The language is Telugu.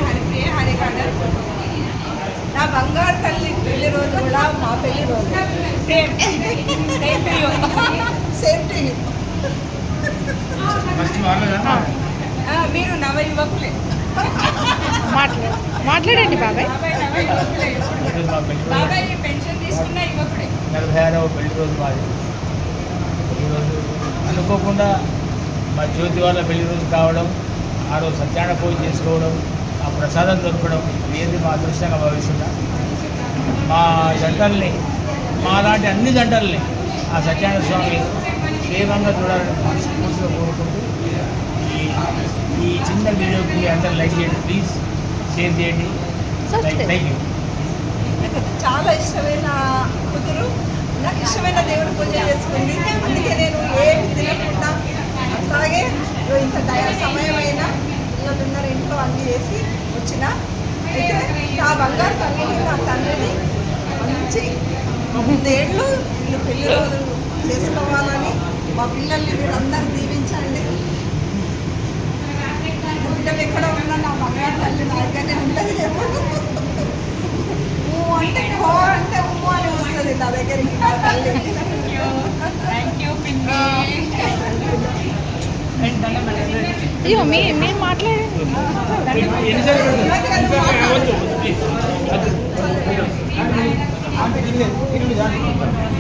హరిప్రియ హరికాండర్. నా బంగారు తల్లి పెళ్లి రోజు కూడా మా పెళ్లి రోజు same same to you. Same to you. మీరు నవ యువకులే. మాట్లాడండి బాబాయ్. బాబాయ్ పెన్షన్ తీసుకున్న యువకుడే. 46వ పెళ్లి రోజు మాది. ఈరోజు అనుకోకుండా మా జ్యోతి వాళ్ళ పెళ్లి రోజు కావడం, ఆ రోజు సత్యాన పూజ చేసుకోవడం, ఆ ప్రసాదం దొరకడం ఏది మా అదృష్టంగా భావిస్తున్నా. మా జంటల్ని, మా లాంటి అన్ని జంటల్ని ఆ సత్యానంద స్వామి క్షేమంగా చూడాలని మనస్ఫూర్తిగా కోరుకుంటూ ఈ చిన్న వీడియోకి అందరూ లైక్ చేయండి, ప్లీజ్ షేర్ చేయండి. Thank you. చాలా ఇష్టమైన కూతురు, నాకు ఇష్టమైన దేవుడి పూజ చేసుకుంది. అందుకే నేను ఏం తినకుండా అట్లాగే ఇంత సమయమైనా పిల్లలున్నారు ఇంట్లో అన్నీ చేసి వచ్చిన. అయితే నా బంగారు తల్లిని, నా తండ్రిని మంచి 9 ఏళ్ళు వీళ్ళు పెళ్లి రోజు చేసుకోవాలని మా పిల్లల్ని మీరందరూ దీవించండి. బిడ్డలు ఎక్కడ ఉన్నా నా బంగారు తల్లి నా దగ్గరనే ఉంటుంది. ఎప్పుడు అంటే కో అంటే ఉమ్ము అని వస్తుంది నా దగ్గరికి నా తల్లి. అయ్యో మేము మాట్లాడండి.